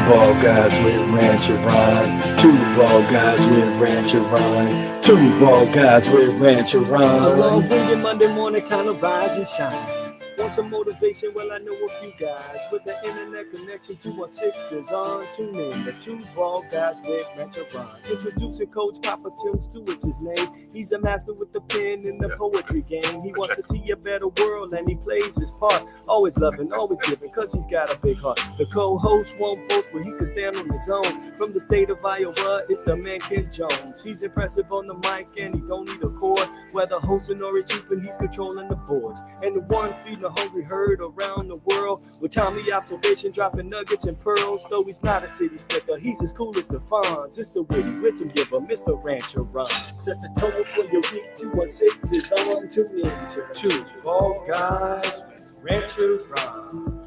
bald guys with ranch and rhyme. Two bald guys with ranch and rhyme. Two bald guys with ranch and rhyme. A long-winded Monday morning, time to rise and shine. Want some motivation? Well, I know a few guys with the internet connection. 216 is on. Tune in. The two bald guys with ranch and rhyme. Introducing Coach Papa Tunes, to it's his name. He's a master with the pen in the poetry game. He wants to see a better world and he plays his part. Always loving, always giving, cause he's got a big heart. The co-host won't boast, but he can stand on his own. From the state of Iowa, it's the man Ken Jones. He's impressive on the mic and he don't need a chord. Whether hosting or he's hooping, he's controlling the boards. And the one feeding the hungry herd around the world. With timely observation, dropping nuggets and pearls. Though he's not a city slicker, he's as cool as the Fonz. It's the witty wisdom giver, Mr. Rancher Run. Set the tone for your week. 216 is on. Tune in to Two Bald Guys with Rancher Run.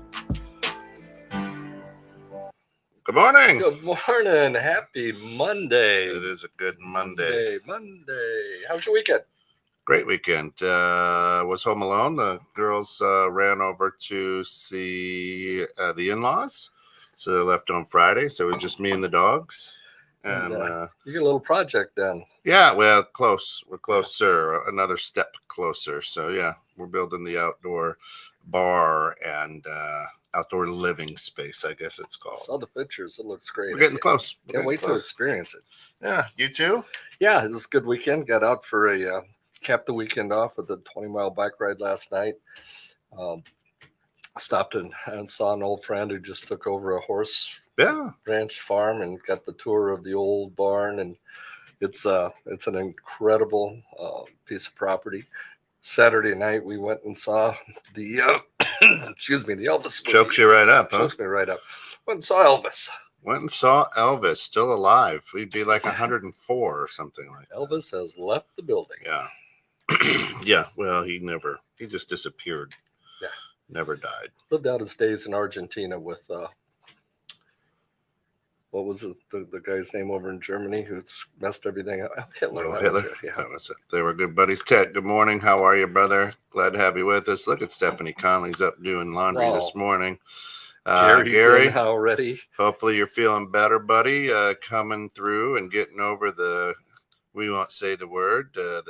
Good morning. Good morning. Happy Monday. It is a good Monday. Monday. How was your weekend? Great weekend. Was home alone. The girls ran over to see the in-laws. So they left on Friday. So it was just me and the dogs. And you get a little project done. Yeah, well, close. We're closer. Another step closer. So yeah, we're building the outdoor bar and outdoor living space, I guess it's called. Saw the pictures. It looks great. We're getting close. Can't wait to experience it. Yeah, you too? Yeah, it was a good weekend. Got out for capped the weekend off with a 20-mile bike ride last night. Stopped and saw an old friend who just took over a horse ranch farm and got the tour of the old barn. And it's an incredible piece of property. Saturday night, we went and saw the the Elvis movie. Chokes you right up, huh? Chokes me right up. Went and saw Elvis. Went and saw Elvis, still alive. We'd be like 104 or something like that. Elvis has left the building. Yeah. Yeah, well, he just disappeared. Yeah. Never died. Lived out his days in Argentina with, what was the guy's name over in Germany who messed everything up? Hitler. Oh, Hitler? That was it. They were good buddies. Ted, good morning. How are you, brother? Glad to have you with us. Look at Stephanie Conley's up doing laundry this morning. Gary, already. Hopefully you're feeling better, buddy. Coming through and getting over we won't say the word, the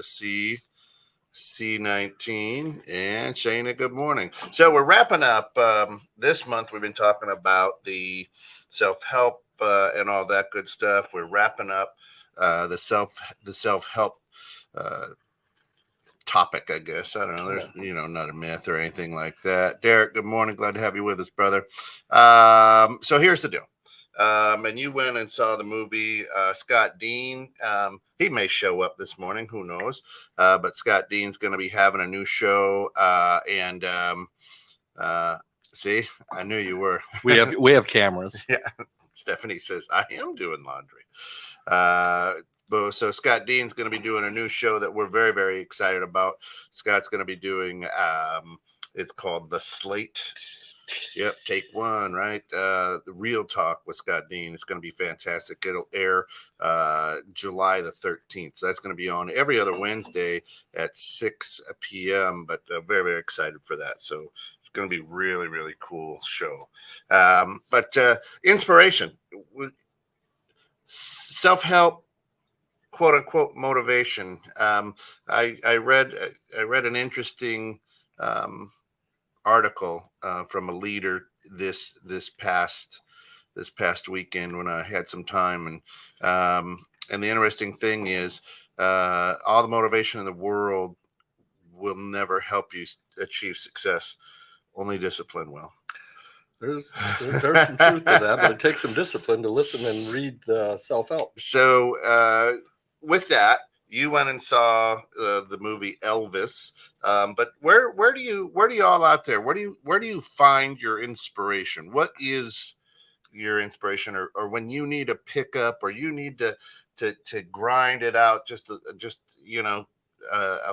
C19. And Shayna, good morning. So we're wrapping up this month. We've been talking about the self-help and all that good stuff. We're wrapping up the self-help topic, I guess. I don't know. There's, not a myth or anything like that. Derek, good morning. Glad to have you with us, brother. So here's the deal. And you went and saw the movie Scott Dean. He may show up this morning. Who knows? But Scott Dean's going to be having a new show. See, I knew you were. We have cameras. Yeah. Stephanie says, I am doing laundry. So Scott Dean's going to be doing a new show that we're very, very excited about. Scott's going to be doing, it's called The Slate. Yep, take one, right? The Real Talk with Scott Dean. It's going to be fantastic. It'll air July the 13th. So that's going to be on every other Wednesday at 6 p.m. But very, very excited for that. So it's going to be really, really cool show. But inspiration, self-help, quote unquote motivation. I read an interesting article from a leader this past weekend when I had some time, and the interesting thing is all the motivation in the world will never help you achieve success. Only discipline will. There's some truth to that, but it takes some discipline to listen and read the self-help. So with that, you went and saw the movie Elvis, but where do you all out there? Where do you find your inspiration? What is your inspiration, or when you need to pick up, or you need to grind it out just a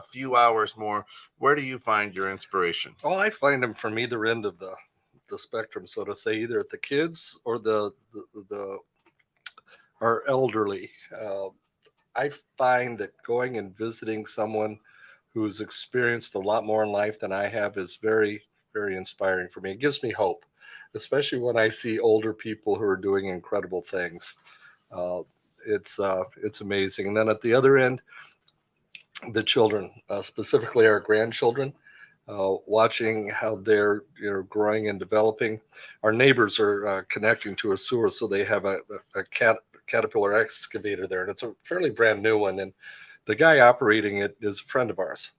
few hours more? Where do you find your inspiration? Well, I find them from either end of the spectrum, so to say, either at the kids or our elderly. I find that going and visiting someone who's experienced a lot more in life than I have is very, very inspiring for me. It gives me hope especially when I see older people who are doing incredible things. It's amazing. And then at the other end, the children, specifically our grandchildren, watching how they're growing and developing. Our neighbors are connecting to a sewer, so they have a Caterpillar excavator there, and it's a fairly brand new one. And the guy operating it is a friend of ours.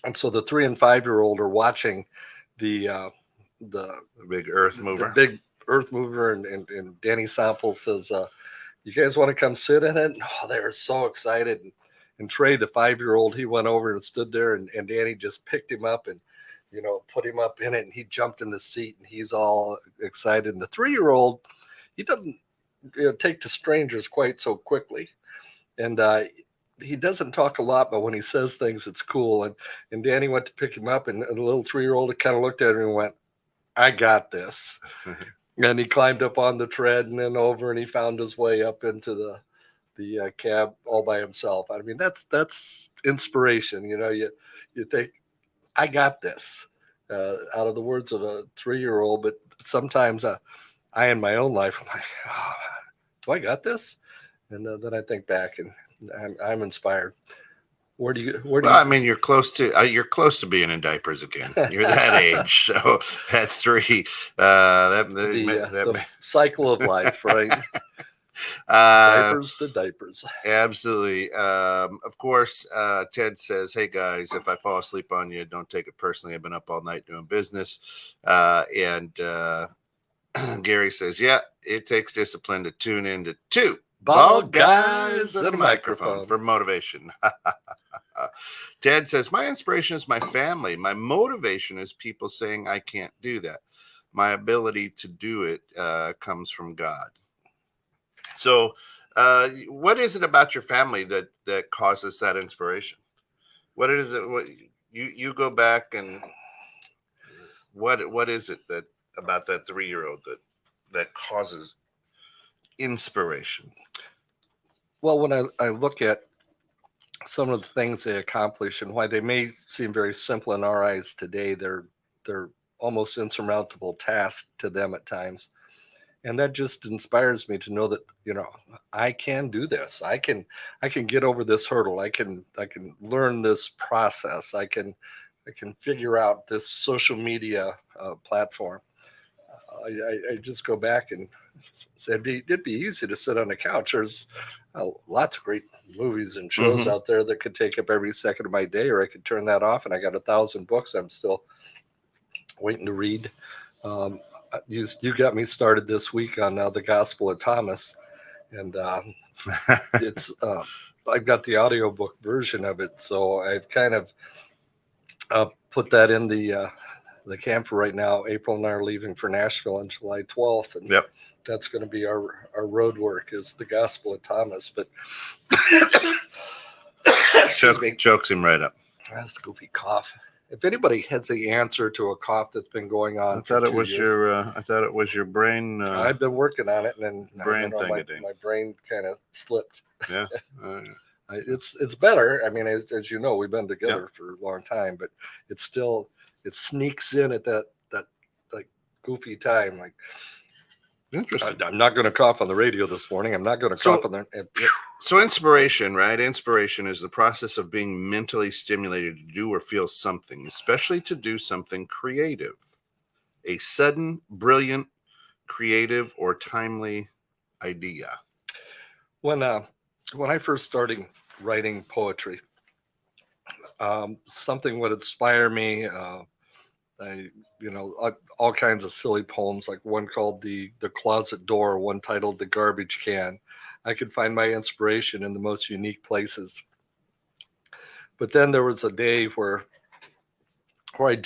And so the 3 and 5-year-old are watching the big earth mover. The big earth mover, and Danny Sample says, "You guys want to come sit in it?" Oh, they are so excited. And Trey, the 5-year-old, he went over and stood there, and Danny just picked him up and put him up in it, and he jumped in the seat, and he's all excited. And the 3-year-old, he doesn't take to strangers quite so quickly, and he doesn't talk a lot, but when he says things, it's cool. And Danny went to pick him up, and the little 3-year-old kind of looked at him and went, "I got this." And he climbed up on the tread and then over, and he found his way up into the cab all by himself. I mean, that's inspiration. You think, "I got this," out of the words of a 3-year-old. But sometimes I in my own life, I'm like, "Oh, do I got this?" And then I think back, and I'm inspired. Where do you? I mean, you're close to being in diapers again. You're that age, so at 3, the cycle of life, right? Diapers to diapers. Absolutely. Of course, Ted says, "Hey guys, if I fall asleep on you, don't take it personally. I've been up all night doing business." And Gary says, "Yeah, it takes discipline to tune into 2 bald guys and a microphone for motivation." Ted says, "My inspiration is my family. My motivation is people saying I can't do that. My ability to do it comes from God." So what is it about your family that causes that inspiration? What is it? What you go back, and what is it that about that 3-year-old that causes inspiration? Well, when I look at some of the things they accomplish and why they may seem very simple in our eyes today, they're almost insurmountable tasks to them at times. And that just inspires me to know that, I can do this. I can get over this hurdle. I can learn this process. I can figure out this social media platform. I just go back and say it'd be easy to sit on the couch. There's lots of great movies and shows out there that could take up every second of my day, or I could turn that off, and I got 1,000 books I'm still waiting to read. You got me started this week on the Gospel of Thomas, and it's I've got the audiobook version of it, so I've kind of put that in the camper right now. April and I are leaving for Nashville on July 12th, and that's going to be our road work, is the Gospel of Thomas. But chokes him right up. That's a goofy cough. If anybody has the answer to a cough that's been going on, I thought it was your brain. I've been working on it, and then my brain kind of slipped. Yeah, it's better. I mean, as you know, we've been together for a long time, but it sneaks in at that like goofy time. Like, interesting. I'm not going to cough on the radio this morning. I'm not going to cough on the. So inspiration, right? Inspiration is the process of being mentally stimulated to do or feel something, especially to do something creative. A sudden, brilliant, creative, or timely idea. When I first started writing poetry, something would inspire me. All kinds of silly poems, like one called the Closet Door, one titled The Garbage Can. I could find my inspiration in the most unique places. But then there was a day where I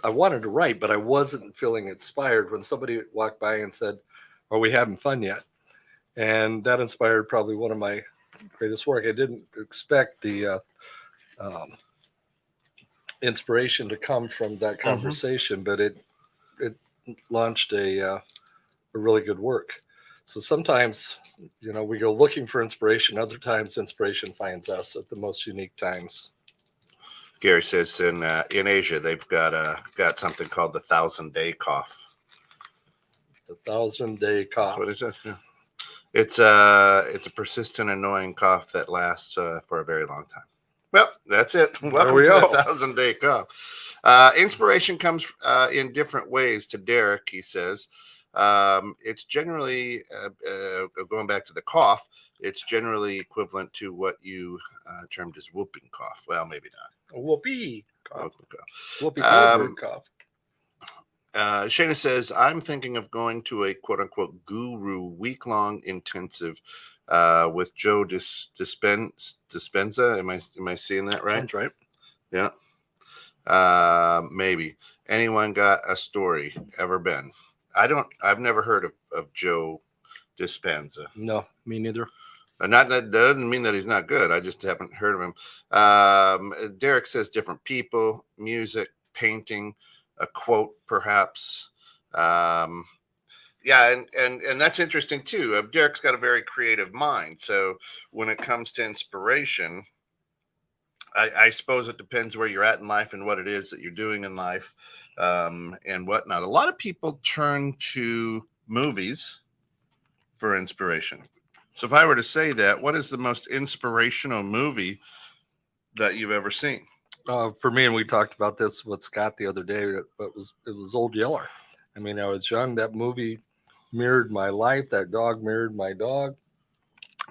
wanted to write, but I wasn't feeling inspired, when somebody walked by and said, "Are we having fun yet?" And that inspired probably one of my greatest work. I didn't expect the inspiration to come from that conversation, but it launched a really good work. So sometimes, we go looking for inspiration. Other times, inspiration finds us at the most unique times. Gary says in Asia they've got something called the 1,000-day cough. The 1,000-day cough. That's what it says. Yeah. It's a persistent, annoying cough that lasts for a very long time. Well, that's it. Welcome to the 1,000-day cough. Inspiration comes in different ways to Derek, he says. It's generally, going back to the cough, it's generally equivalent to what you termed as whooping cough. Well, maybe not. Whoopee cough. Whoopee cough. Shayna says, I'm thinking of going to a quote-unquote guru week-long intensive with Joe Dispenza. Am I seeing that right? Sounds right. Yeah. Maybe. Anyone got a story? Ever been? I've never heard of Joe Dispenza. No, me neither. That doesn't mean that he's not good. I just haven't heard of him. Derek says different people, music, painting, a quote, perhaps. Yeah, and that's interesting too. Derek's got a very creative mind. So when it comes to inspiration, I suppose it depends where you're at in life and what it is that you're doing in life, and whatnot. A lot of people turn to movies for inspiration. So if I were to say that, what is the most inspirational movie that you've ever seen? For me, and we talked about this with Scott the other day, it was Old Yeller. I mean, I was young. That movie mirrored my life. That dog mirrored my dog.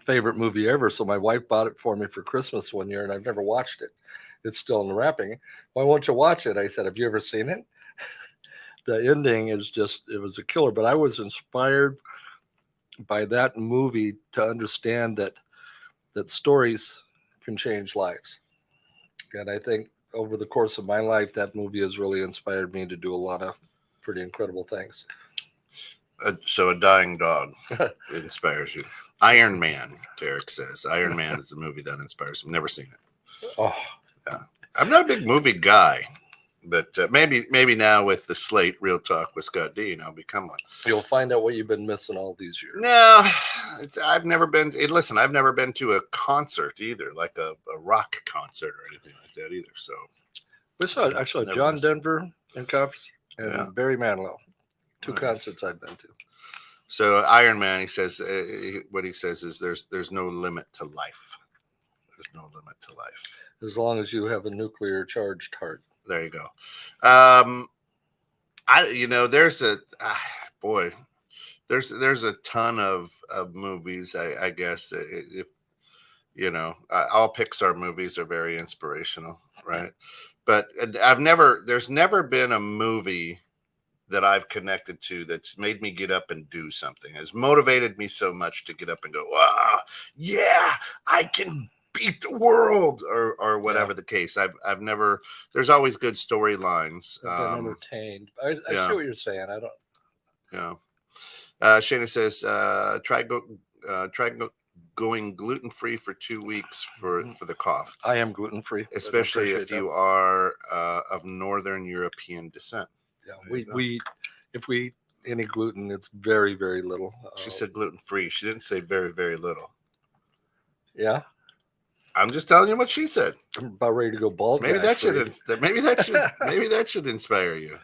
Favorite movie ever. So my wife bought it for me for Christmas one year, and I've never watched it. It's still in the wrapping. Why won't you watch it? I said, have you ever seen it? The ending is it was a killer. But I was inspired by that movie to understand that stories can change lives. And I think over the course of my life, that movie has really inspired me to do a lot of pretty incredible things. So a dying dog inspires you. Iron Man, Derek says. Iron Man is a movie that inspires him. Never seen it. Oh, yeah. I'm not a big movie guy, but maybe now with the slate, Real Talk with Scott Dean, I'll become one. You'll find out what you've been missing all these years. No, I've never been. Listen, I've never been to a concert either, like a rock concert or anything like that either. So I saw John Denver in concert and Barry Manilow. Two concerts I've been to. So Iron Man, he says, what he says is there's no limit to life. There's no limit to life. As long as you have a nuclear charged heart. There you go. There's there's a ton of movies. I guess if all Pixar movies are very inspirational, right? But there's never been a movie that I've connected to that's made me get up and do something, has motivated me so much to get up and go, wow, yeah, I can beat the world, or whatever the case. I've never. There's always good storylines. I've been entertained. I see what you're saying. I don't. Yeah. Shayna says, try going gluten free for 2 weeks for the cough. I am gluten free, especially if you are of Northern European descent. Yeah, if we eat any gluten, it's very, very little. She said gluten free. She didn't say very, very little. Yeah. I'm just telling you what she said. I'm about ready to go bald. Maybe that should inspire you.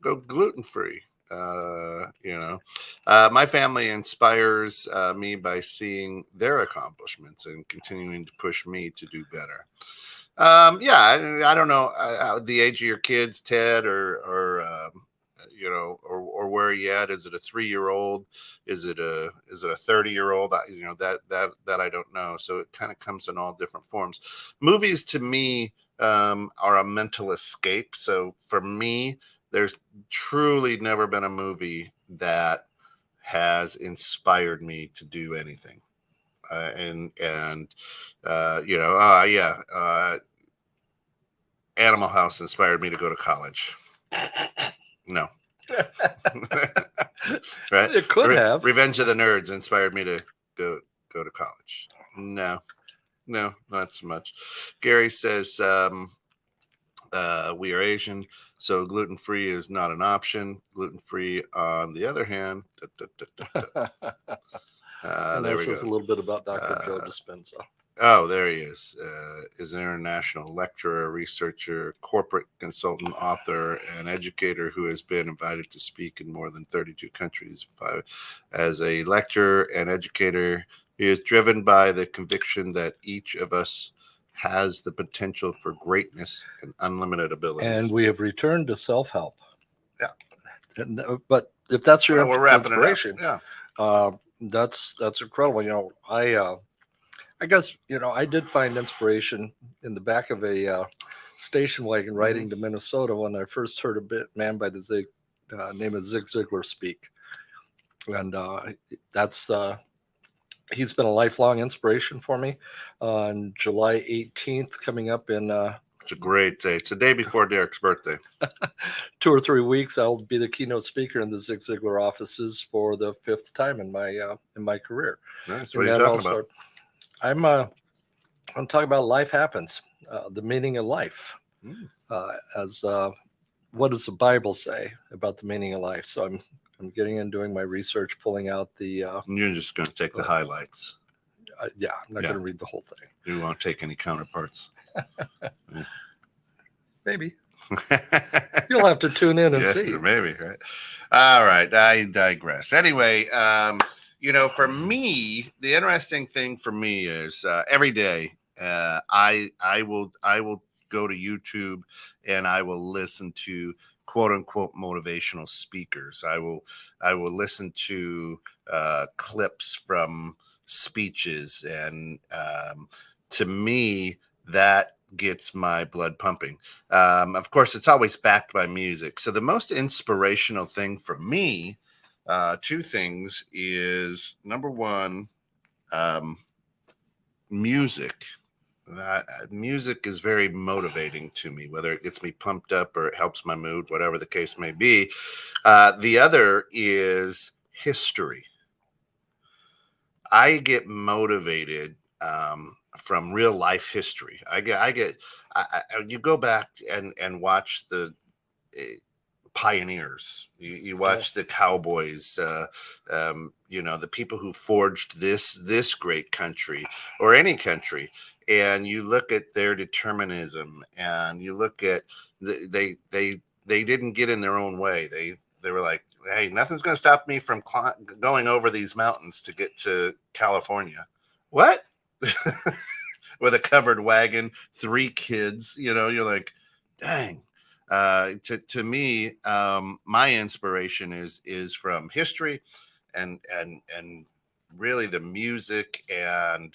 Go gluten free. My family inspires me by seeing their accomplishments and continuing to push me to do better. I don't know the age of your kids, Ted, or where are you at? Is it a 3-year-old? Is it a 30-year-old? That I don't know. So it kind of comes in all different forms. Movies to me are a mental escape. So for me, there's truly never been a movie that has inspired me to do anything. Animal House inspired me to go to college. No. Right? It could have. Revenge of the Nerds inspired me to go to college. No, not so much. Gary says, we are Asian, so gluten-free is not an option. Gluten-free, on the other hand, and there we says go. A little bit about Dr. Joe Dispenza. Oh, there he is. Is an international lecturer, researcher, corporate consultant, author, and educator who has been invited to speak in more than 32 countries. As a lecturer and educator, he is driven by the conviction that each of us has the potential for greatness and unlimited abilities. And we have returned to self-help. Yeah. But if that's your we're wrapping inspiration, it up. Yeah. That's incredible. I guess, I did find inspiration in the back of a station wagon riding to Minnesota when I first heard a man by the name of Zig Ziglar speak. And he's been a lifelong inspiration for me. On July 18th, coming up in it's a great day. It's the day before Derek's birthday. 2 or 3 weeks, I'll be the keynote speaker in the Zig Ziglar offices for the 5th time in my career. Nice. What are you talking about? I'm talking about life happens, the meaning of life. As what does the Bible say about the meaning of life? So I'm getting in, doing my research, pulling out the. You're just going to take the highlights. I'm not going to read the whole thing. You won't take any counterparts. Maybe. You'll have to tune in and see. Maybe, right? All right. I digress. Anyway, for me, the interesting thing for me is every day I will go to YouTube and I will listen to quote unquote motivational speakers. I will listen to clips from speeches, and to me that gets my blood pumping. Of course, it's always backed by music. So the most inspirational thing for me, 2 things, is number one, music. Music is very motivating to me, whether it gets me pumped up or it helps my mood, whatever the case may be. The other is history. I get motivated from real life history. You go back and watch the pioneers. You watch the cowboys, the people who forged this great country or any country, and you look at their determinism, and you look at they didn't get in their own way. They were like, hey, nothing's going to stop me from going over these mountains to get to California. What? With a covered wagon, 3 kids, you're like, dang. To me, my inspiration is from history and really the music and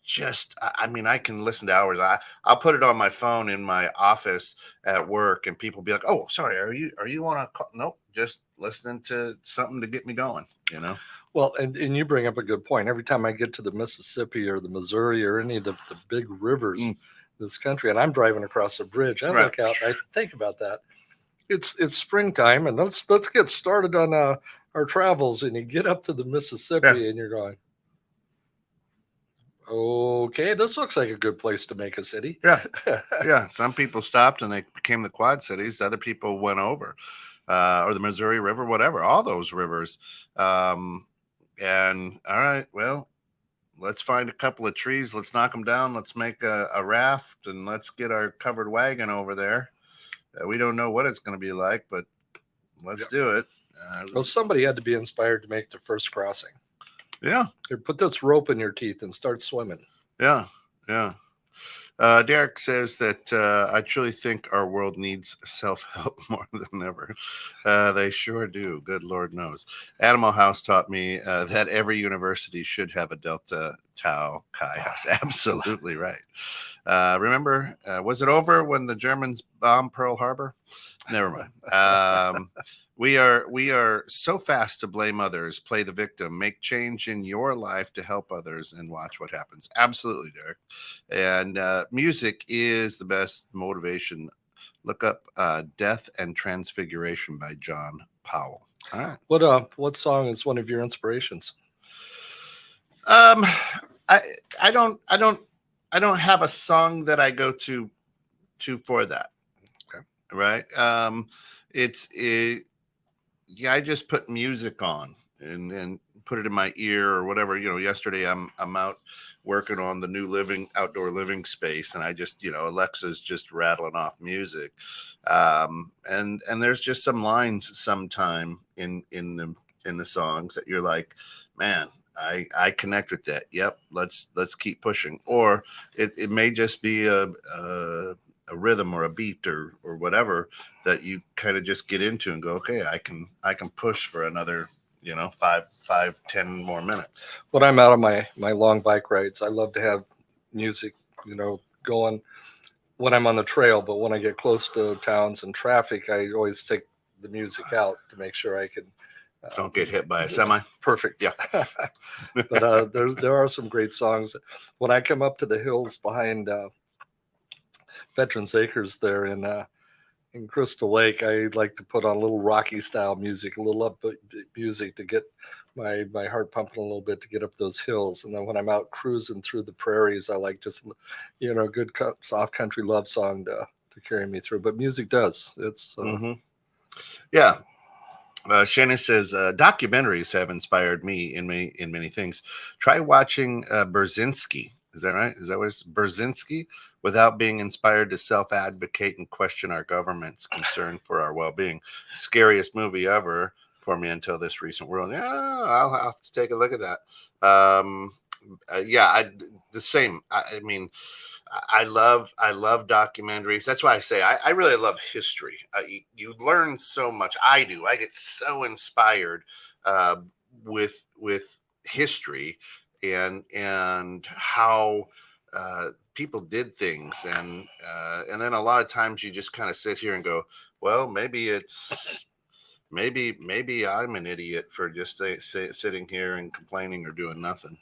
just, I can listen to hours. I'll put it on my phone in my office at work, and people be like, oh, sorry, are you on a call? Nope, just listening to something to get me going, Well, and you bring up a good point. Every time I get to the Mississippi or the Missouri or any of the big rivers in this country, and I'm driving across a bridge, I look out and I think about that. It's springtime, and let's get started on our travels. And you get up to the Mississippi, and you're going, okay, this looks like a good place to make a city. Yeah. Some people stopped and they became the Quad Cities. Other people went over, or the Missouri River, whatever, all those rivers. And all right, well, let's find a couple of trees. Let's knock them down. Let's make a raft, and let's get our covered wagon over there. We don't know what it's going to be like, but let's do it. Well, somebody had to be inspired to make the first crossing. Yeah. Or put this rope in your teeth and start swimming. Yeah. Derek says that I truly think our world needs self-help more than ever. They sure do. Good Lord knows. Animal House taught me that every university should have a Delta Tau Chi house. Absolutely right. Remember, was it over when the Germans bombed Pearl Harbor? Never mind. We are so fast to blame others, play the victim, make change in your life to help others, and watch what happens. Absolutely, Derek. And music is the best motivation. Look up Death and Transfiguration by John Powell. All right. What song is one of your inspirations? I don't have a song that I go to for that. Okay. Right. I just put music on, and put it in my ear or whatever. Yesterday I'm out working on the new outdoor living space, and I just, Alexa's just rattling off music, and there's just some lines sometime in the songs that you're like, man, I connect with that. Yep, let's keep pushing. Or it may just be a rhythm or a beat or whatever that you kind of just get into and go, okay, I can push for another 5, 10 more minutes. When I'm out on my long bike rides, I love to have music going when I'm on the trail, but when I get close to towns and traffic, I always take the music out to make sure I can don't get hit by a semi. Perfect. Yeah. But there are some great songs. When I come up to the hills behind Veterans Acres there in Crystal Lake, I like to put on a little Rocky style music, a little upbeat music to get my heart pumping a little bit to get up those hills. And then when I'm out cruising through the prairies, I like just a good soft country love song to carry me through. But music does. It's yeah. Shannon says documentaries have inspired me in many things. Try watching Brzezinski. Is that right? Is that what it's Brzezinski? Without being inspired to self-advocate and question our government's concern for our well-being. Scariest movie ever for me until this recent world. Yeah, I'll have to take a look at that. The same. I mean, I love documentaries. That's why I say I really love history. You learn so much. I do. I get so inspired with history and how people did things, and then a lot of times you just kind of sit here and go, well, maybe I'm an idiot for just sitting here and complaining or doing nothing.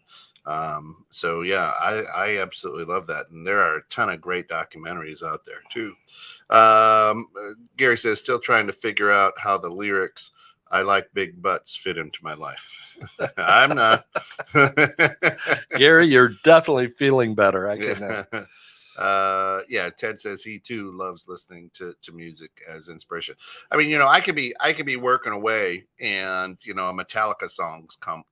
So yeah, I absolutely love that. And there are a ton of great documentaries out there too. Gary says, still trying to figure out how the lyrics, I like big butts, fit into my life. I'm not. Gary, you're definitely feeling better. I can. Ted says he too loves listening to music as inspiration. I mean, I could be working away and a Metallica song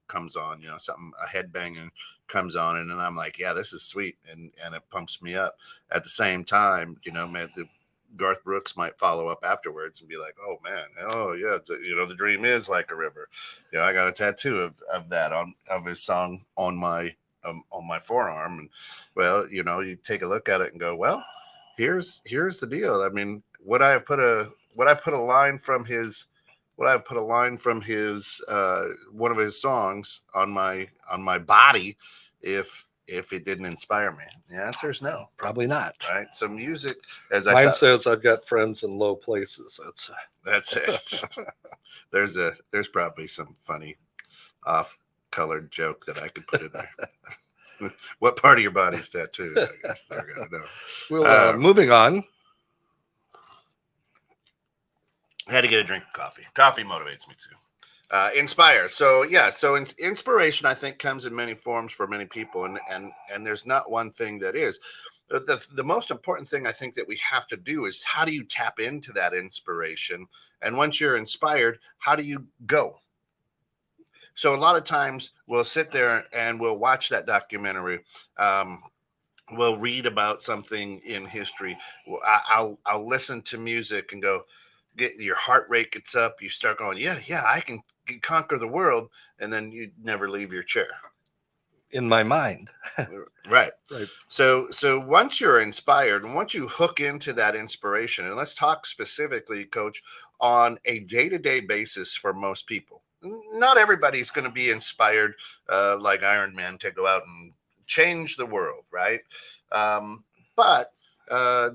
comes on, something, a headbanging comes on, and then I'm like, yeah, this is sweet, and it pumps me up. At the same time, man, the Garth Brooks might follow up afterwards and be like, oh man, oh yeah, the dream is like a river. I got a tattoo of that of his song on my forearm. And well, you take a look at it and go, well, here's the deal. I mean, would I put a line from his one of his songs on my body if it didn't inspire me? The answer is no. Probably not. Right. So music, mine says I've got friends in low places. That's it. There's probably some funny off-colored joke that I could put in there. What part of your body is tattooed? I guess they're gonna know. Well, moving on. I had to get a drink of coffee. Coffee motivates me too. Inspire. So yeah, inspiration, I think, comes in many forms for many people, and there's not one thing that is. The most important thing I think that we have to do is, how do you tap into that inspiration? And once you're inspired, how do you go? So a lot of times we'll sit there and we'll watch that documentary. We'll read about something in history. I'll listen to music and go, your heart rate gets up. You start going, yeah, I can conquer the world. And then you never leave your chair. In my mind. Right. So once you're inspired, and once you hook into that inspiration, and let's talk specifically, Coach, on a day-to-day basis for most people. Not everybody's going to be inspired like Iron Man to go out and change the world, right? But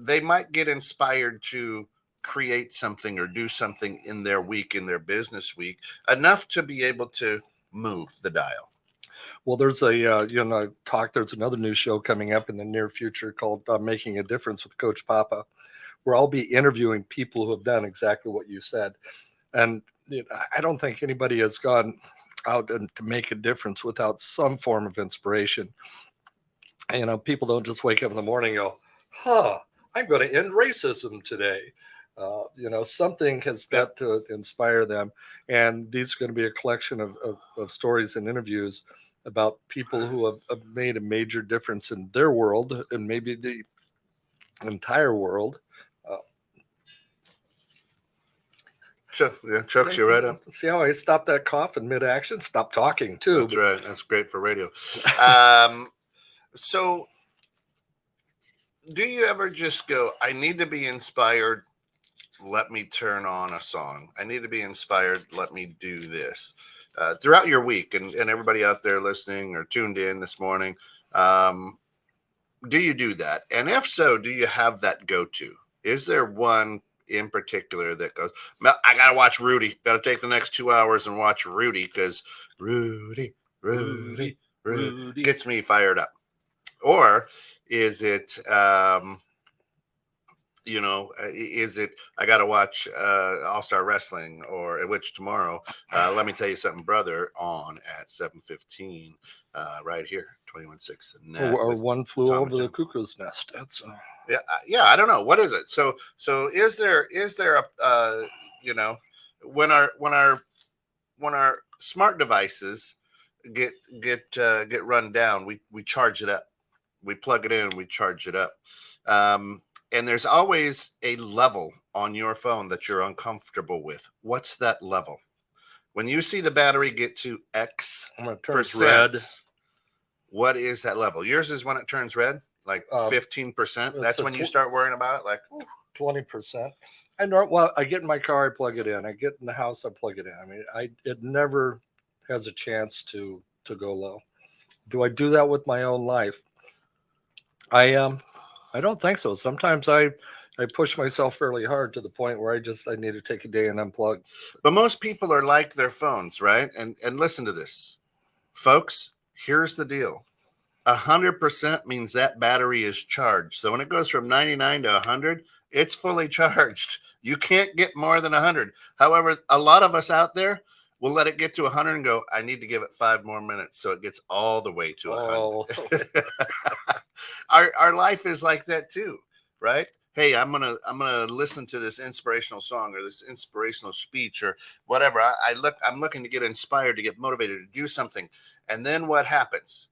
they might get inspired to create something or do something in their week, in their business week, enough to be able to move the dial. Well, there's there's another new show coming up in the near future called Making a Difference with Coach Papa, where I'll be interviewing people who have done exactly what you said. And I don't think anybody has gone out to make a difference without some form of inspiration. People don't just wake up in the morning and go, I'm going to end racism today. Something has got to inspire them. And these are going to be a collection of stories and interviews about people who have made a major difference in their world and maybe the entire world. Chucks you right up. See how I stopped that cough in mid-action? Stop talking too. That's right. That's great for radio. So do you ever just go, I need to be inspired, let me turn on a song. I need to be inspired, let me do this. Throughout your week, and everybody out there listening or tuned in this morning, do you do that? And if so, do you have that go-to? Is there one in particular that goes, I got to watch Rudy. Got to take the next 2 hours and watch Rudy because Rudy gets me fired up? Or is it, is it, I got to watch All-Star Wrestling, or which tomorrow, let me tell you something, brother, on at 7:15 right here, 21.6 the net. Or One Flew Over the Cuckoo's Nest. That's yeah, I don't know. What is it? So is there a when our smart devices get run down, we charge it up. We plug it in and we charge it up. And there's always a level on your phone that you're uncomfortable with. What's that level? When you see the battery get to X percent, what is that level? Yours is when it turns red, like 15%. That's when you start worrying about it, like 20%. I get in my car, I plug it in. I get in the house, I plug it in. I mean, it never has a chance to go low. Do I do that with my own life? I don't think so. Sometimes I push myself fairly hard to the point where I need to take a day and unplug. But most people are like their phones, right? And listen to this, folks. Here's the deal: 100% means that battery is charged. So when it goes from 99 to 100, it's fully charged. You can't get more than 100. However, a lot of us out there will let it get to 100 and go, I need to give it 5 more minutes, so it gets all the way to 100. Our life is like that too, right? Hey, I'm gonna listen to this inspirational song or this inspirational speech or whatever. I'm looking to get inspired, to get motivated to do something. And then what happens?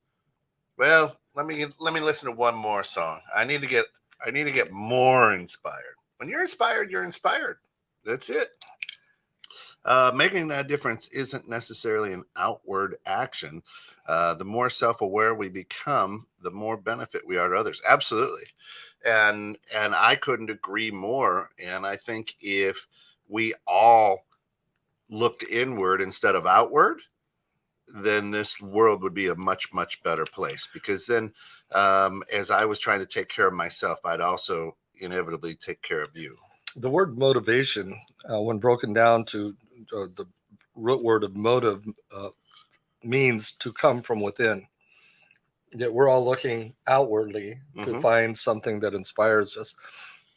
Well, let me listen to one more song. I need to get more inspired. When you're inspired, you're inspired. That's it. Making that difference isn't necessarily an outward action. The more self-aware we become, the more benefit we are to others. Absolutely. And I couldn't agree more. And I think if we all looked inward instead of outward, then this world would be a much, much better place. Because then as I was trying to take care of myself, I'd also inevitably take care of you. The word motivation, when broken down to the root word of motive, means to come from within. Yet we're all looking outwardly to find something that inspires us.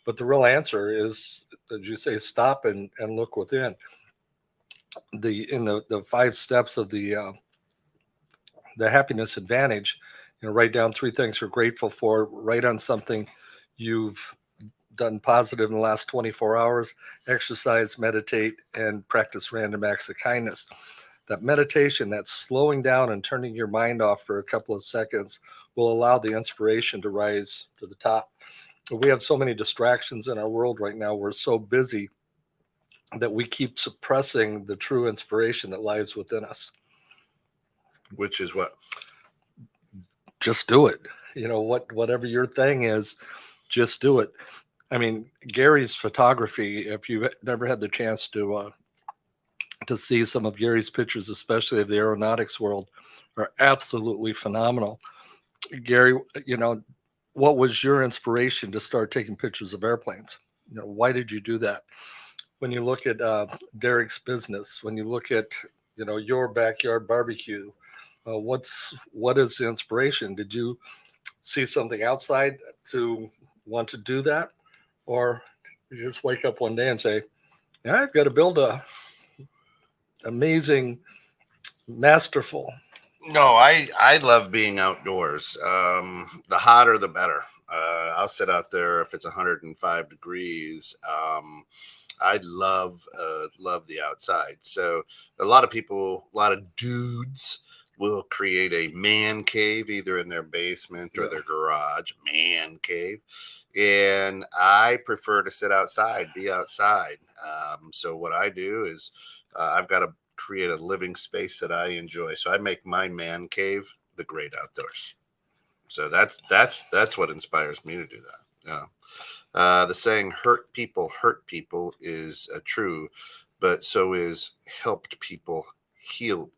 But the real answer is, as you say, stop and look within. In the 5 steps of the happiness advantage, write down 3 things you're grateful for, write on something you've done positive in the last 24 hours, exercise, meditate, and practice random acts of kindness. That meditation, that slowing down and turning your mind off for a couple of seconds, will allow the inspiration to rise to the top. We have so many distractions in our world right now. We're so busy that we keep suppressing the true inspiration that lies within us. Which is what? Just do it. Whatever your thing is, just do it. I mean, Gary's photography, if you've never had the chance to see some of Gary's pictures, especially of the aeronautics world, are absolutely phenomenal. Gary, what was your inspiration to start taking pictures of airplanes? Why did you do that? When you look at Derek's business, when you look at, your backyard barbecue, what is the inspiration? Did you see something outside to want to do that? Or you just wake up one day and say, yeah, I've got to build a amazing, masterful No, I love being outdoors. The hotter, the better. I'll sit out there if it's 105 degrees. I love the outside. So a lot of people, a lot of dudes will create a man cave either in their basement or their garage. Man cave, and I prefer to sit outside, be outside. So what I do is I've got to create a living space that I enjoy. So I make my man cave the great outdoors. So that's what inspires me to do that. Yeah. The saying hurt people is true, but so is helped people healed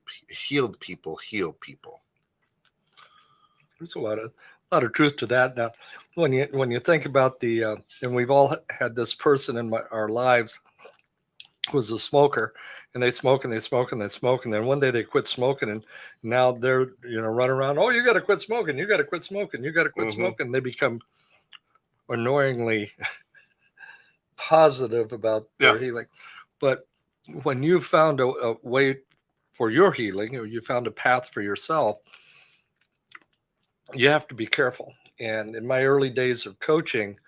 people heal people. There's a lot of truth to that. Now, when you think about the and we've all had this person in our lives who was a smoker, and they smoke and they smoke and they smoke, and then one day they quit smoking, and now they're running around. Oh, you got to quit smoking. You got to quit smoking. You got to quit smoking. They become annoyingly positive about their healing. But when you found a way for your healing, or you found a path for yourself, you have to be careful. And in my early days of coaching,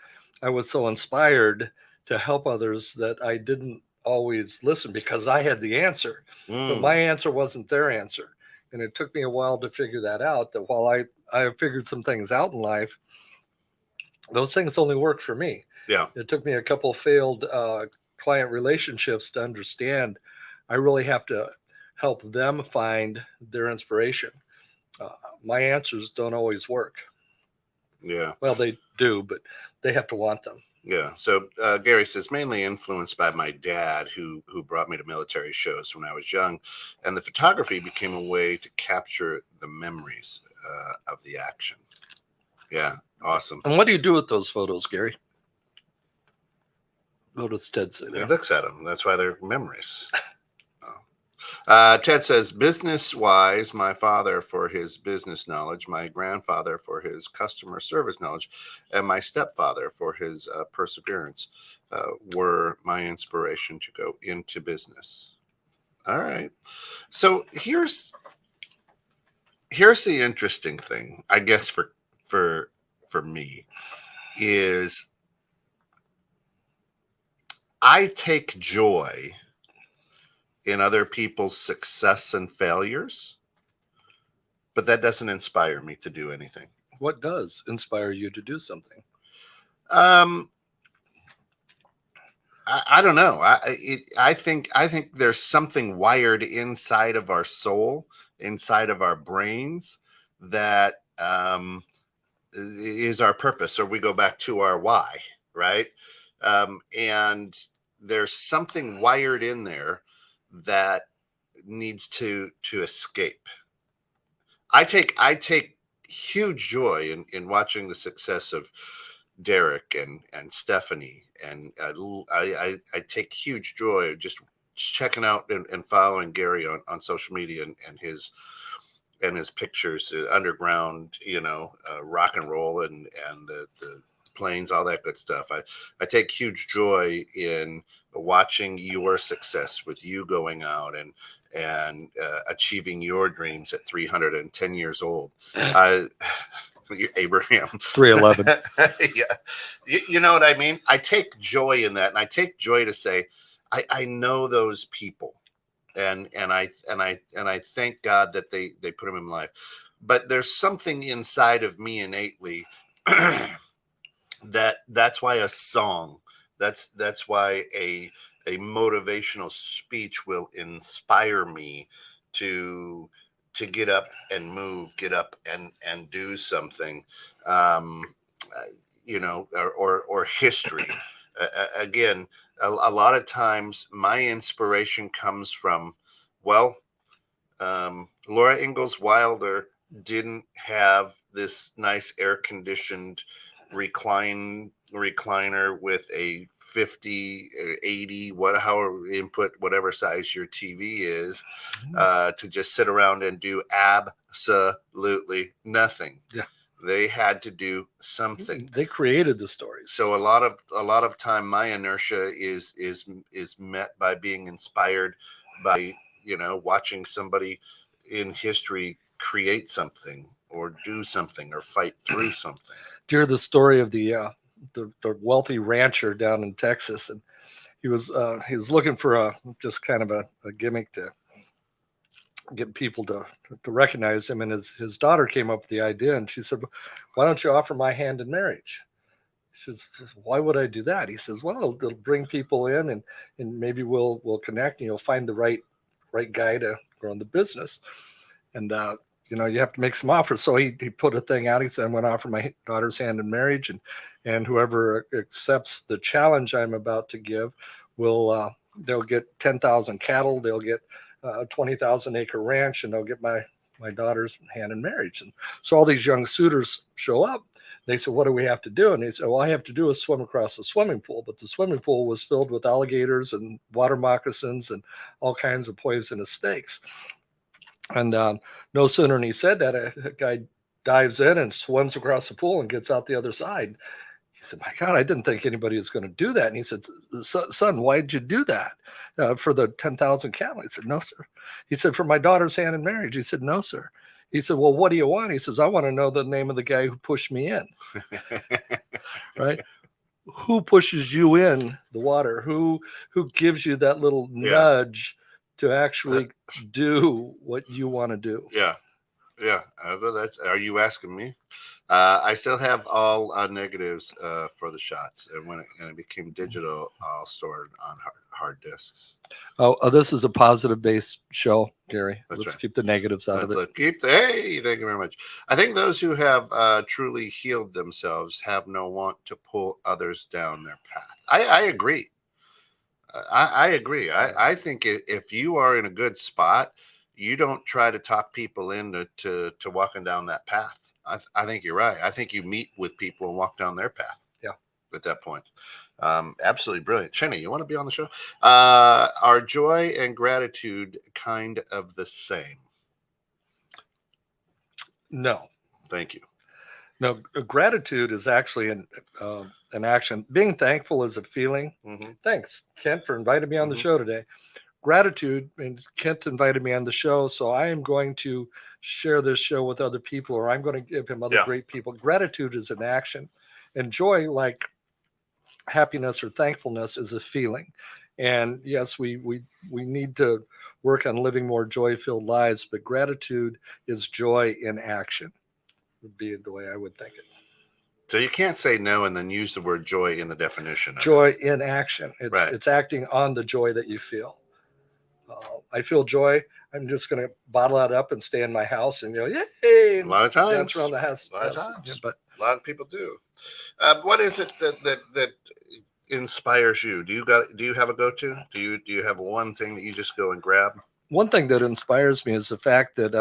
I was so inspired to help others that I didn't always listen because I had the answer, but my answer wasn't their answer. And it took me a while to figure that out, that while I figured some things out in life, those things only work for me. Yeah. It took me a couple failed client relationships to understand I really have to help them find their inspiration. My answers don't always work. Yeah. Well, they do, but they have to want them. Yeah. So Gary says, mainly influenced by my dad, who brought me to military shows when I was young, and the photography became a way to capture the memories of the action. Yeah. Awesome. And what do you do with those photos, Gary? What does Ted say there? He looks at them. That's why they're memories. Ted says, business-wise, my father for his business knowledge, my grandfather for his customer service knowledge, and my stepfather for his perseverance were my inspiration to go into business. All right. So here's the interesting thing, I guess, for me, is I take joy in other people's success and failures, but that doesn't inspire me to do anything. What does inspire you to do something? I don't know. I think there's something wired inside of our soul, inside of our brains, that is our purpose, or we go back to our why, right? And there's something wired in there that needs to escape. I take huge joy in watching the success of Derek and Stephanie, and I take huge joy just checking out and following Gary on social media and his pictures, underground, rock and roll and the planes, all that good stuff. I take huge joy in watching your success with you going out and achieving your dreams at 310 years old. Abraham 311. Yeah, you know what I mean. I take joy in that, and I take joy to say I know those people, and I thank God that they put them in life. But there's something inside of me innately that's why a song, that's why a motivational speech will inspire me to get up and move, get up and do something, or history. Again, a lot of times my inspiration comes from, Laura Ingalls Wilder didn't have this nice air-conditioned recliner with a 50 or 80 whatever size your TV is, to just sit around and do absolutely nothing. Yeah, they had to do something. They created the stories. So a lot of time my inertia is met by being inspired by watching somebody in history create something or do something or fight through something. Do you hear the story of the wealthy rancher down in Texas, and he was looking for just kind of a gimmick to get people to recognize him, and his daughter came up with the idea, and she said, "Why don't you offer my hand in marriage?" He says, "Why would I do that?" He says, "Well, it'll bring people in, and maybe we'll connect, and you'll find the right guy to run the business, and you have to make some offers." So he put a thing out. He said, "I'm going to offer my daughter's hand in marriage, and whoever accepts the challenge I'm about to give will they'll get 10,000 cattle, they'll get 20,000 acre ranch, and they'll get my daughter's hand in marriage." And so all these young suitors show up. They said, "What do we have to do?" And he said, "All I have to do is swim across the swimming pool." But the swimming pool was filled with alligators and water moccasins and all kinds of poisonous snakes. And no sooner than he said that, a guy dives in and swims across the pool and gets out the other side. He said, "My God, I didn't think anybody was going to do that." And he said, "Son, why did you do that? For the 10,000 cattle?" He said, "No, sir." He said, "For my daughter's hand in marriage?" He said, "No, sir." He said, "Well, what do you want?" He says, "I want to know the name of the guy who pushed me in." Right? Who pushes you in the water? Who gives you that little nudge to actually do what you want to do? Yeah. Yeah. Are you asking me? I still have all negatives for the shots. And when it became digital, I'll store it on hard disks. Oh, this is a positive-based show, Gary. That's Let's right. keep the negatives out of it. Hey, thank you very much. I think those who have truly healed themselves have no want to pull others down their path. I agree. I agree. I think if you are in a good spot, you don't try to talk people into to walking down that path. I think you're right. I think you meet with people and walk down their path. Yeah. At that point. Absolutely brilliant. Shenny, you want to be on the show? Are joy and gratitude kind of the same? No. Thank you. No, gratitude is actually an action. Being thankful is a feeling. Mm-hmm. Thanks, Kent, for inviting me on the show today. Gratitude means Kent invited me on the show, so I am going to share this show with other people, or I'm going to give him other great people. Gratitude is an action, and joy, like happiness or thankfulness, is a feeling. And yes, we need to work on living more joy-filled lives, but gratitude is joy in action, would be the way I would think it. So you can't say no and then use the word joy in the definition. Joy in action. It's acting on the joy that you feel. I feel joy. I'm just going to bottle it up and stay in my house and go, yay! A lot of times. Dance around the house. A lot of times. Yeah, but a lot of people do. What is it that inspires you? Do you have a go-to? Do you have one thing that you just go and grab? One thing that inspires me is the fact that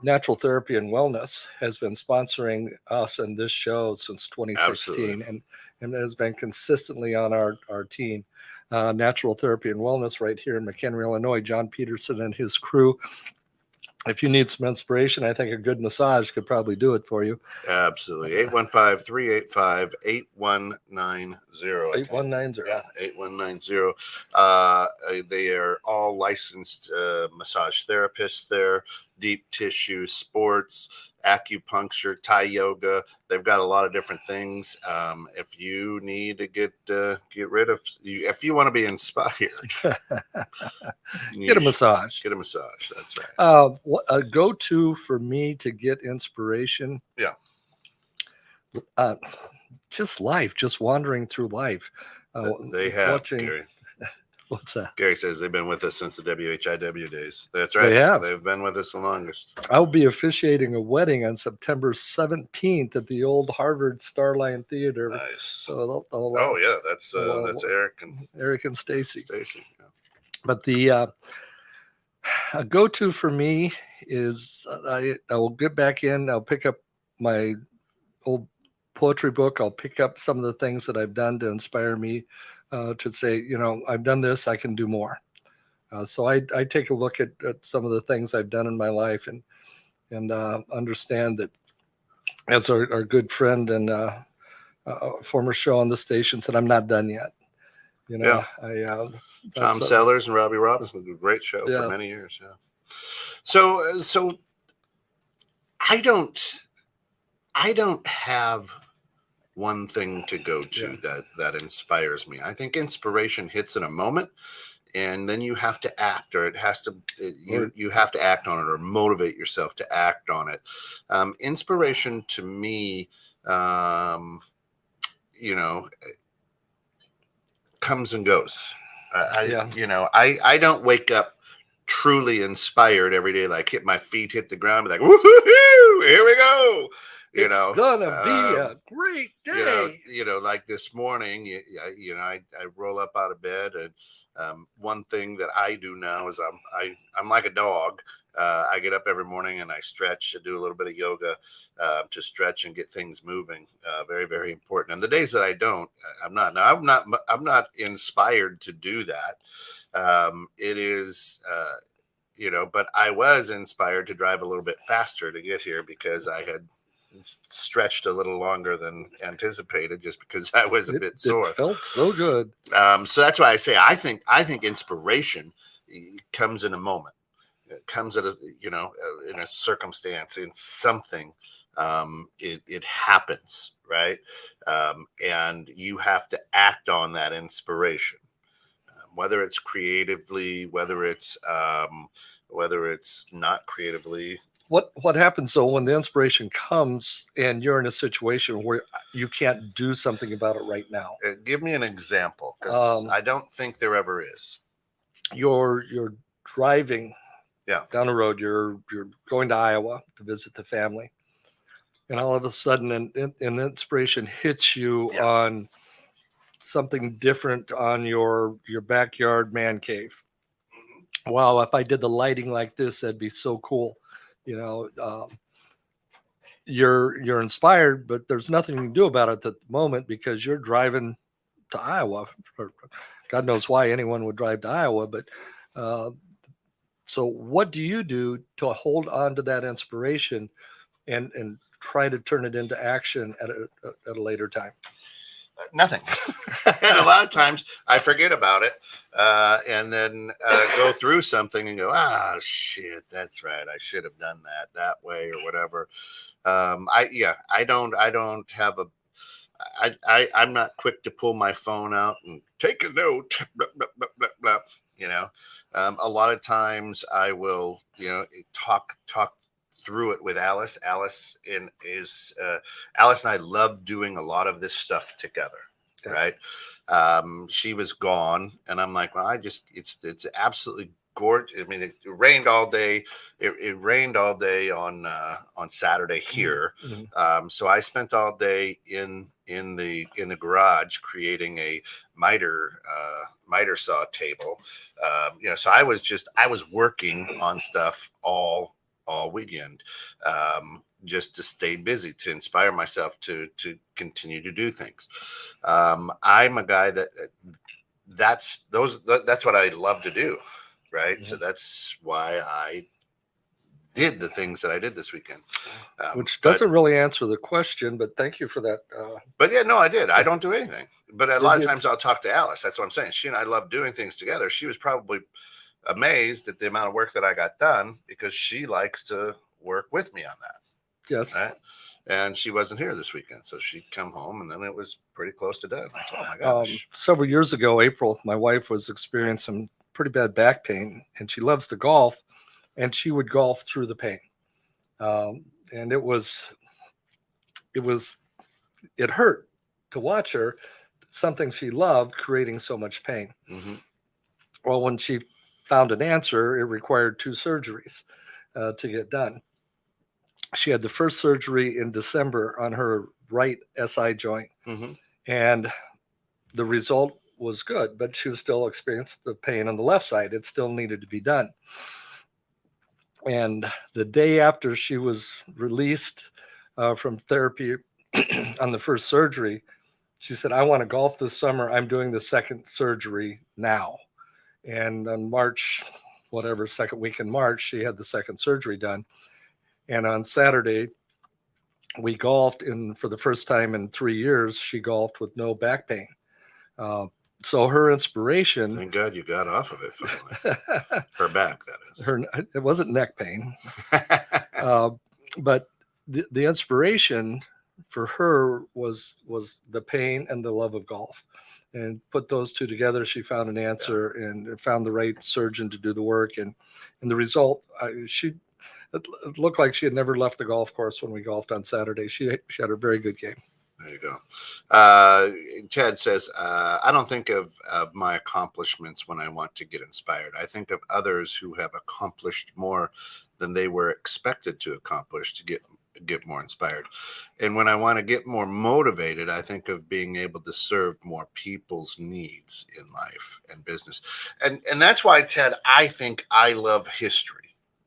Natural Therapy and Wellness has been sponsoring us and this show since 2016. Absolutely. and has been consistently on our team. Natural Therapy and Wellness right here in McHenry, Illinois. John Peterson and his crew. If you need some inspiration, I think a good massage could probably do it for you. Absolutely. 815-385-8190. 8190. Yeah, 8190. They are all licensed massage therapists there, deep tissue, sports, acupuncture, Thai yoga. They've got a lot of different things. If you need to get rid of, if you want to be inspired, get a massage. Get a massage. That's right. A go-to for me to get inspiration. Yeah. Just life, just wandering through life. They have, Gary. What's that? Gary says they've been with us since the WHIW days. That's right. They have. They've been with us the longest. I'll be officiating a wedding on September 17th at the old Harvard Starline Theater. Nice. So that's Eric and Stacy. Yeah. But the a go-to for me is I will get back in. I'll pick up my old poetry book. I'll pick up some of the things that I've done to inspire me to say, I've done this, I can do more. So I take a look at some of the things I've done in my life and understand that, as our good friend and former show on the station said, I'm not done yet. Tom Sellers and Robbie Robinson did a great show for many years. Yeah. So I don't have one thing to go to that inspires me. I think inspiration hits in a moment, and then you have to act, or you have to act on it, or motivate yourself to act on it. Inspiration to me, comes and goes. I don't wake up truly inspired every day, like hit my feet, hit the ground, be like, woohoo, here we go. It's gonna be a great day. Like this morning, I roll up out of bed, and one thing that I do now is I'm like a dog. I get up every morning and I stretch. I do a little bit of yoga to stretch and get things moving. Very, very important. And the days that I don't, I'm not. Now, I'm not inspired to do that. It is, but I was inspired to drive a little bit faster to get here because I had stretched a little longer than anticipated, just because I was a bit sore. It felt so good. So that's why I say I think inspiration comes in a moment. It comes at in a circumstance, in something. It happens, right? And you have to act on that inspiration, whether it's creatively, whether it's not creatively. What happens though when the inspiration comes and you're in a situation where you can't do something about it right now? Give me an example, because I don't think there ever is. You're driving down the road. You're going to Iowa to visit the family, and all of a sudden an inspiration hits you on something different on your backyard man cave. Wow, if I did the lighting like this, that'd be so cool. You're inspired, but there's nothing you can do about it at the moment because you're driving to Iowa. God knows why anyone would drive to Iowa, but so what do you do to hold on to that inspiration and try to turn it into action at a later time? Nothing. And a lot of times I forget about it, and then go through something and go, shit, that's right, I should have done that way or whatever. I don't have I'm not quick to pull my phone out and take a note. Blah, blah, blah, blah, blah. A lot of times I will talk through it with Alice. Alice and I love doing a lot of this stuff together. Right. She was gone, and I'm like, well, it's absolutely gorgeous. I mean, it rained all day. It rained all day on Saturday here. Mm-hmm. So I spent all day in the garage creating a miter saw table. So I was working on stuff all weekend, just to stay busy, to inspire myself to continue to do things. I'm a guy that's what I love to do. Right. Mm-hmm. So that's why I did the things that I did this weekend. Which doesn't really answer the question, but thank you for that. But yeah, no, I did. I don't do anything. But a lot of times I'll talk to Alice. That's what I'm saying. She and I love doing things together. She was probably amazed at the amount of work that I got done because she likes to work with me on that. Yes. Right? And she wasn't here this weekend, so she'd come home, and then it was pretty close to done. Oh my gosh. Several years ago, April, my wife was experiencing pretty bad back pain, and she loves to golf, and she would golf through the pain. And it hurt to watch her, something she loved, creating so much pain. Mm-hmm. Well, when she found an answer, it required 2 surgeries to get done. She had the first surgery in December on her right SI joint. Mm-hmm. And the result was good, but she was still experiencing the pain on the left side. It still needed to be done. And the day after she was released from therapy on the first surgery, she said, I want to golf this summer. I'm doing the second surgery now. And on March, second week in March, she had the second surgery done. And on Saturday, we golfed, and for the first time in 3 years, she golfed with no back pain. So her inspiration. Thank God you got off of it finally. Her back, that is. It wasn't neck pain. but the inspiration for her was the pain and the love of golf, and put those two together. She found an answer and found the right surgeon to do the work, and the result, it looked like she had never left the golf course when we golfed on Saturday. She had a very good game. There you go. Chad says, I don't think of my accomplishments when I want to get inspired. I think of others who have accomplished more than they were expected to accomplish to get more inspired. And when I want to get more motivated, I think of being able to serve more people's needs in life and business. And that's why, Ted, I think I love history.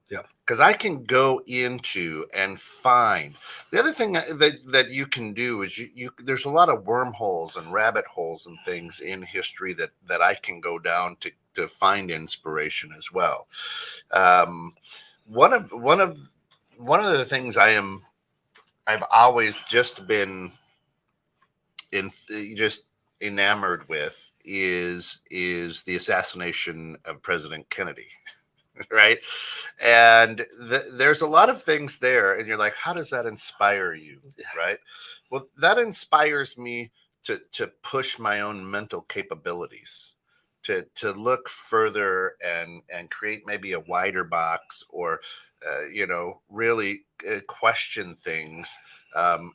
Yeah, because I can go into and find. The other thing that you can do is you there's a lot of wormholes and rabbit holes and things in history that I can go down to find inspiration as well. One of the things I've always just been just enamored with is the assassination of President Kennedy. Right. And there's a lot of things there. And you're like, how does that inspire you? Right. Well, that inspires me to push my own mental capabilities, to look further and create maybe a wider box, or, really question things,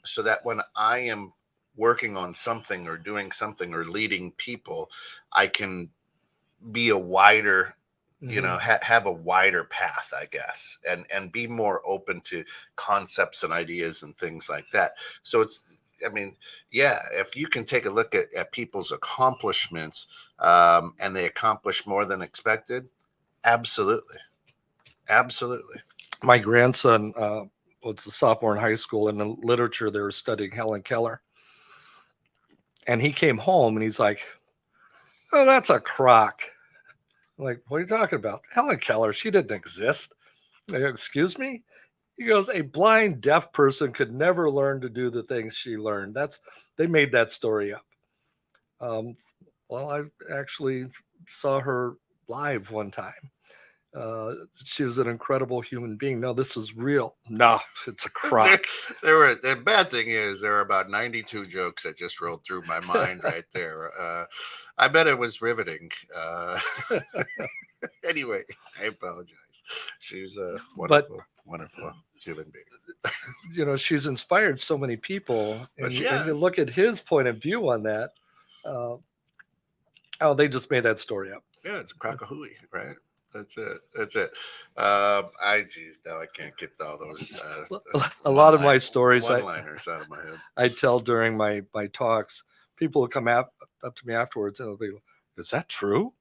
so that when I am working on something or doing something or leading people, I can be a wider, have a wider path, I guess, and be more open to concepts and ideas and things like that. So if you can take a look at people's accomplishments, and they accomplish more than expected, absolutely. My grandson was a sophomore in high school, and in literature they were studying Helen Keller, and he came home and he's like, "Oh, that's a crock." I'm like, "What are you talking about? Helen Keller, she didn't exist." I go, "Excuse me?" He goes, "A blind, deaf person could never learn to do the things she learned." They made that story up. Well, I actually saw her live one time. She was an incredible human being. No, this is real. No, it's a crock. The bad thing is there are about 92 jokes that just rolled through my mind right there. I bet it was riveting. Anyway, I apologize. She's a wonderful human being. She's inspired so many people, and you look at his point of view on that. They just made that story up. Yeah, it's a crock-a-hooey, right? That's it. Now I can't get all those. A lot of my stories, one-liners out of my head. I tell during my talks. People will come up to me afterwards and they'll be, "Is that true?"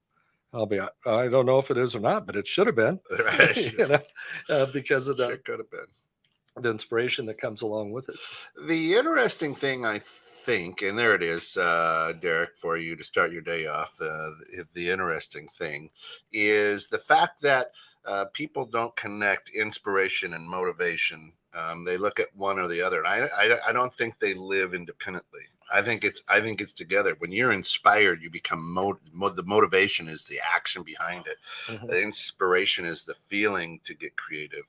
I'll be, "I don't know if it is or not, but it should have been." Right. Because of it could have been the inspiration that comes along with it. The interesting thing, I think, and there it is, Derek, for you to start your day off. The interesting thing is the fact that people don't connect inspiration and motivation. They look at one or the other, and I don't think they live independently. I think it's together. When you're inspired, you become the motivation is the action behind it. Mm-hmm. The inspiration is the feeling to get creative.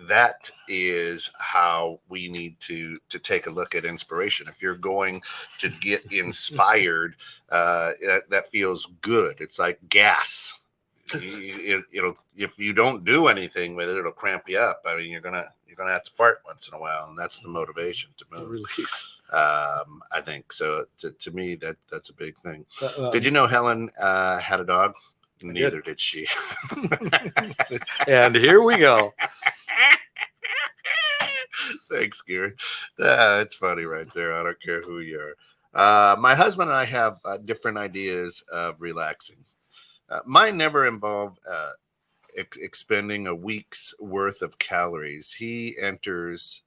That is how we need to take a look at inspiration. If you're going to get inspired, that feels good. It's like gas. It'll, if you don't do anything with it, it'll cramp you up. I mean, you're gonna have to fart once in a while, and that's the motivation to move. Release. I think so. To me, that's a big thing. Did you know Helen had a dog? Neither did she. And here we go. Thanks, Gary. It's funny right there. I don't care who you are. My husband and I have different ideas of relaxing. Mine never involve expending a week's worth of calories. He enters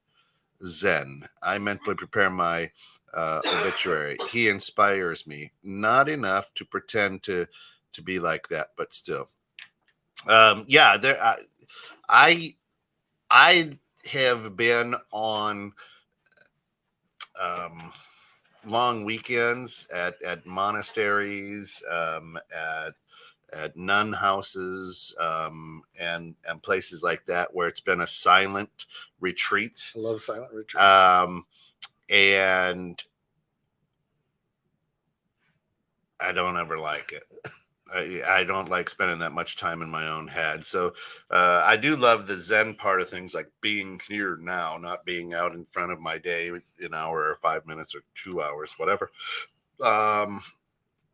Zen. I mentally prepare my obituary. He inspires me. Not enough to pretend to be like that, but still. I have been on long weekends at monasteries, at at nun houses and places like that where it's been a silent retreat. I love silent retreats. And I don't ever like it. I don't like spending that much time in my own head. So I do love the Zen part of things, like being here now, not being out in front of my day an hour or 5 minutes or 2 hours, whatever.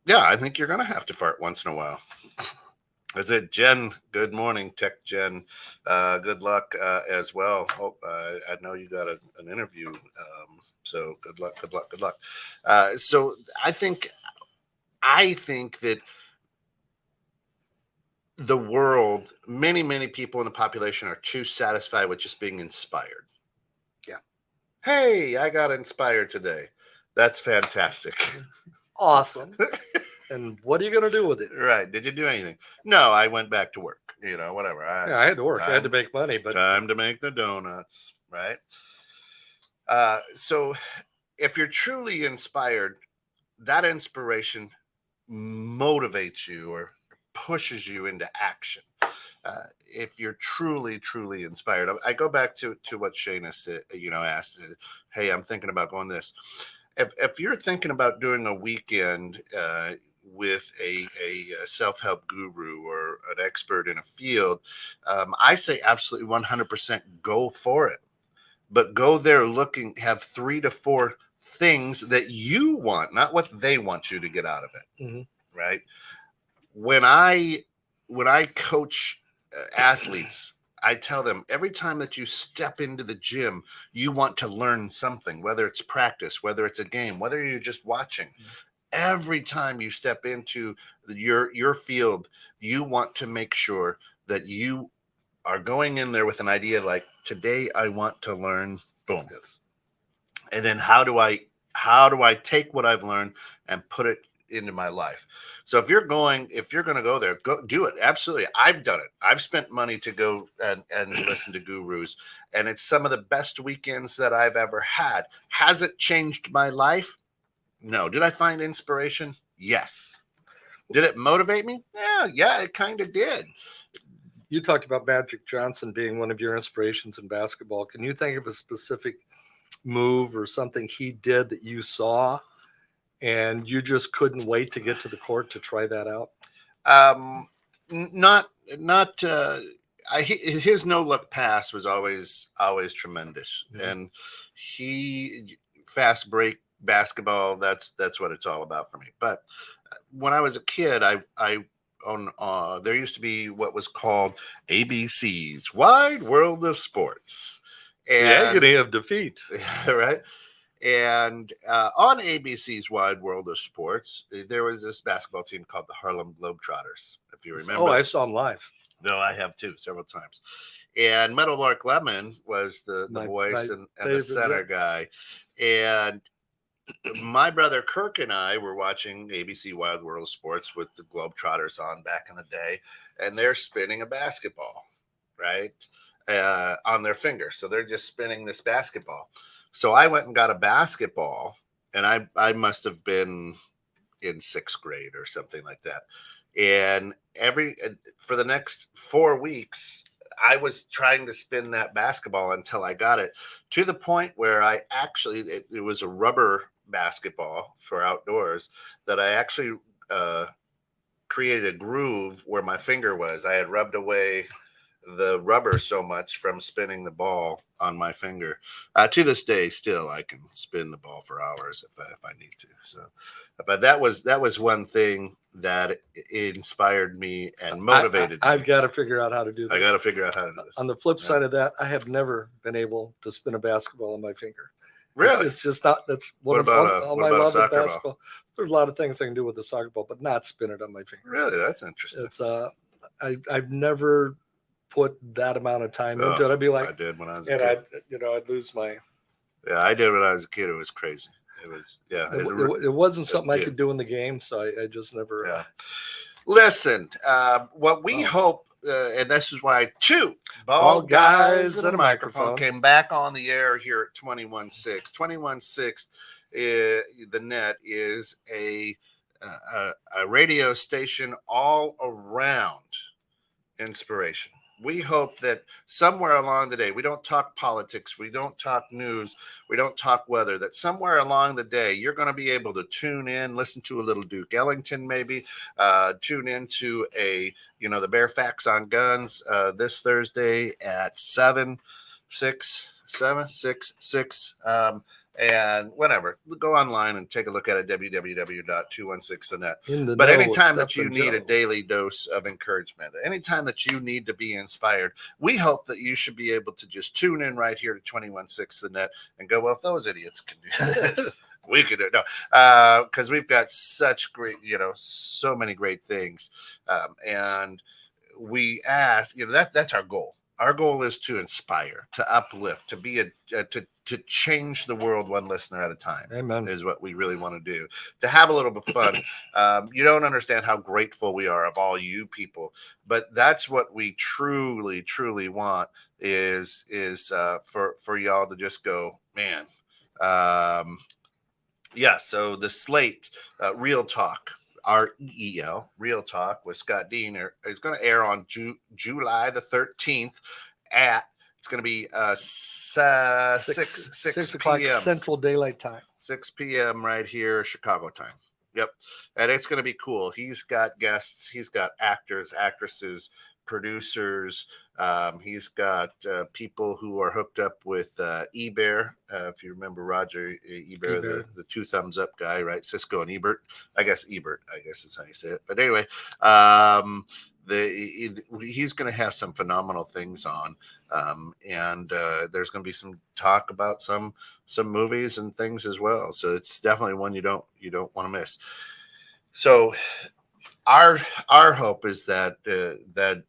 Yeah, I think you're going to have to fart once in a while. That's it. Jen, good morning. Tech Jen, good luck as well. Hope I know you got an interview. So good luck, good luck, good luck. So I think that the world, many people in the population are too satisfied with just being inspired. Yeah. Hey, I got inspired today. That's fantastic. Awesome. And what are you going to do with it? Right. Did you do anything? No, I went back to work, whatever. I had to work. I had to make money, but time to make the donuts. Right. So if you're truly inspired, that inspiration motivates you or pushes you into action. If you're truly inspired, I go back to what Shayna said, asked, hey, I'm thinking about going this. If you're thinking about doing a weekend with a self-help guru or an expert in a field, I say absolutely 100% go for it. But go there have 3 to 4 things that you want, not what they want you to get out of it. Mm-hmm. Right. When I coach athletes, I tell them every time that you step into the gym, you want to learn something, whether it's practice, whether it's a game, whether you're just watching. Every time you step into your field, you want to make sure that you are going in there with an idea like, today I want to learn, boom. Yes. And then how do I take what I've learned and put it into my life? So if you're going to go there, go do it. Absolutely. I've done it. I've spent money to go and listen to gurus, and it's some of the best weekends that I've ever had. Has it changed my life? No. Did I find inspiration? Yes. Did it motivate me? Yeah, it kind of did. You talked about Magic Johnson being one of your inspirations in basketball. Can you think of a specific move or something he did that you saw and you just couldn't wait to get to the court to try that out? His no look pass was always tremendous. Mm-hmm. And he fast break basketball. That's what it's all about for me. But when I was a kid, there used to be what was called ABC's Wide World of Sports. And, the agony of defeat. Right. And on ABC's Wide World of Sports, there was this basketball team called the Harlem Globetrotters, if you remember. Oh, I saw them live. No, I have too, several times. And Meadowlark Lemon was the voice and the center guy. And my brother Kirk and I were watching ABC Wide World of Sports with the Globetrotters on back in the day, and they're spinning a basketball, right, on their finger. So they're just spinning this basketball. So I went and got a basketball, and I must have been in 6th grade or something like that. And for the next 4 weeks, I was trying to spin that basketball until I got it to the point where it was a rubber basketball for outdoors that I actually created a groove where my finger was. I had rubbed away the rubber so much from spinning the ball on my finger. To this day, still I can spin the ball for hours if I need to. So, but that was one thing that inspired me and motivated me. I've got to figure out how to do this. I got to figure out how to do this. On the flip side of that, I have never been able to spin a basketball on my finger. Really? It's just not. That's what about a soccer basketball. Ball? There's a lot of things I can do with a soccer ball, but not spin it on my finger. Really? That's interesting. It's I've never put that amount of time into it. I'd be like, I did when I was a kid. I'd lose my. Yeah, I did when I was a kid. It was crazy. It was, yeah. It wasn't something I could do in the game, so I just never. Yeah. Listen, what we hope, and this is why 2 bald guys and a microphone came back on the air here at 21.6. 21.6, the net is a a radio station all around inspiration. We hope that somewhere along the day, we don't talk politics, we don't talk news, we don't talk weather, that somewhere along the day, you're going to be able to tune in, listen to a little Duke Ellington, maybe tune into the Bare Facts on Guns this Thursday at 7, 6, 7, 6, 6. And whatever, go online and take a look at it, www.216thenet. But anytime that you need a daily dose of encouragement, anytime that you need to be inspired, we hope that you should be able to just tune in right here to 216 the net and go, well, if those idiots can do this, we could do it. No, because we've got such great, so many great things. And we ask, that's our goal. Our goal is to inspire, to uplift, to be to change the world one listener at a time. Amen. Is what we really want to do. To have a little bit of fun. You don't understand how grateful we are of all you people, but that's what we truly, truly want is for y'all to just go, man. So the slate, Real Talk. REL, Real Talk with Scott Dean, is going to air on July the 13th it's going to be 6 o'clock p.m. Central Daylight Time. 6 p.m. right here, Chicago time. Yep. And it's going to be cool. He's got guests. He's got actors, actresses, producers. He's got people who are hooked up with Ebert. If you remember Roger Ebert, the two thumbs up guy, right? Cisco and Ebert. I guess Ebert, is how you say it. But anyway, he's going to have some phenomenal things on. And there's going to be some talk about some movies and things as well. So it's definitely one you don't want to miss. So our hope is that the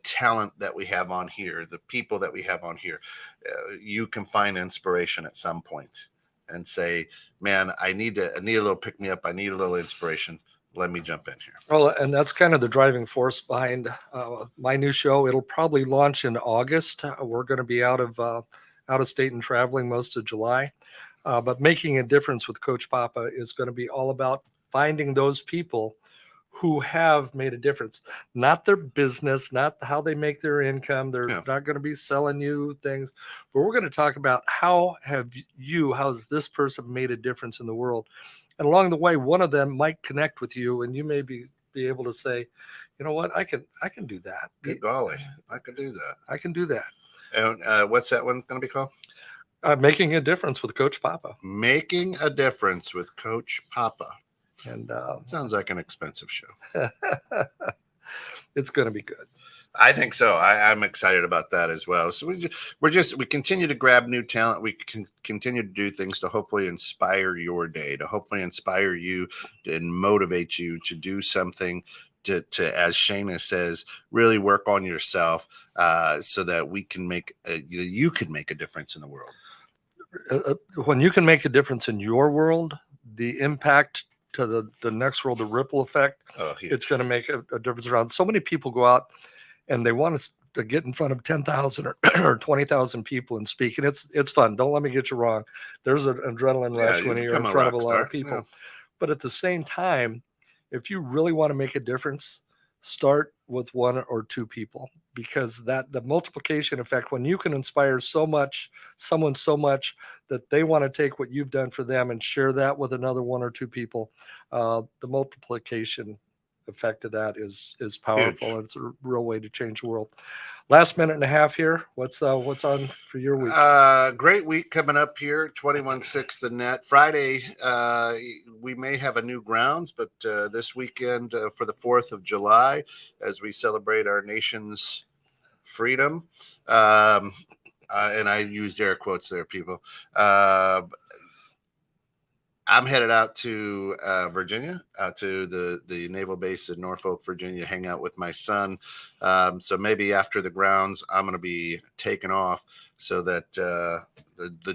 talent that we have on here, the people that we have on here, you can find inspiration at some point and say, man, I need a little pick me up. I need a little inspiration. Let me jump in here. Well, and that's kind of the driving force behind my new show. It'll probably launch in August. We're going to be out of state and traveling most of July. But Making a Difference with Coach Papa is going to be all about finding those people who have made a difference, not their business, not how they make their income. They're not going to be selling you things, but we're going to talk about how's this person made a difference in the world? And along the way, one of them might connect with you, and you may be able to say, you know what, I can do that. Good golly, I can do that. I can do that. And what's that one going to be called? Making a Difference with Coach Papa. Making a Difference with Coach Papa. And sounds like an expensive show. It's going to be good. I think so. I'm excited about that as well. So we continue to grab new talent. We can continue to do things to hopefully inspire your day, to hopefully inspire you and motivate you to do something to as Shayna says, really work on yourself so that we can you can make a difference in the world. When you can make a difference in your world, the impact to the next world, the ripple effect, it's going to make a difference around. So many people go out and they want to get in front of 10,000 or 20,000 people and speak. And it's fun. Don't let me get you wrong. There's an adrenaline rush when you're in front of a lot of people. Yeah. But at the same time, if you really want to make a difference, start with one or two people, because the multiplication effect, when you can inspire someone so much that they want to take what you've done for them and share that with another one or two people, the multiplication effect of that is powerful. Huge. It's a real way to change the world. Last minute and a half here. What's on for your week? Great week coming up here. 216 the net. Friday, we may have a new grounds, but this weekend for the 4th of July, as we celebrate our nation's freedom, and I used air quotes there, people. I'm headed out to Virginia, out to the naval base in Norfolk, Virginia, hang out with my son. So maybe after the grounds, I'm going to be taken off so that the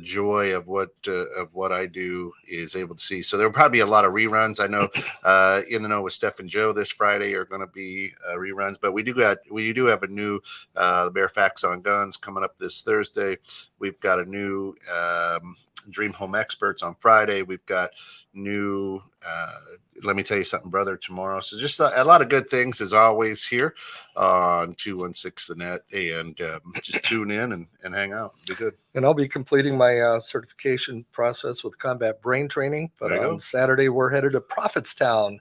joy of what I do is able to see. So there'll probably be a lot of reruns. I know In the Know with Steph and Joe this Friday are going to be reruns, but we do have a new Bare Facts on Guns coming up this Thursday. We've got a new Dream Home Experts on Friday. We've got new, let me tell you something, brother, tomorrow. So just a lot of good things as always here on 216 The Net, and just tune in and hang out. It'll be good. And I'll be completing my certification process with combat brain training. But on Saturday, we're headed to Prophetstown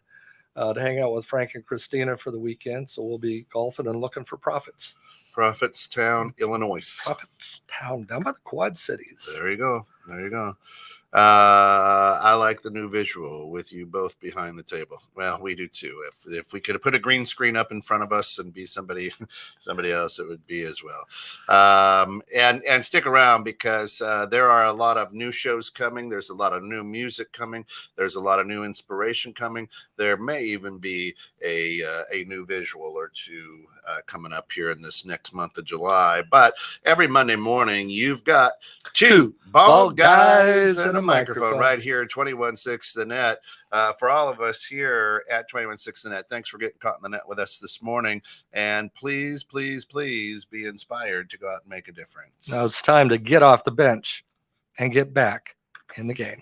to hang out with Frank and Christina for the weekend. So we'll be golfing and looking for profits. Prophetstown, Illinois. Prophetstown, down by the Quad Cities. There you go. There you go. I like the new visual with you both behind the table. Well, we do too. If we could have put a green screen up in front of us and be somebody else, it would be as well. And stick around, because there are a lot of new shows coming. There's a lot of new music coming. There's a lot of new inspiration coming. There may even be a new visual or two coming up here in this next month of July. But every Monday morning, you've got two bald guys and a microphone right here at 216 The Net. For all of us here at 216 The Net, thanks for getting caught in the net with us this morning. And please, please, please be inspired to go out and make a difference. Now it's time to get off the bench and get back in the game.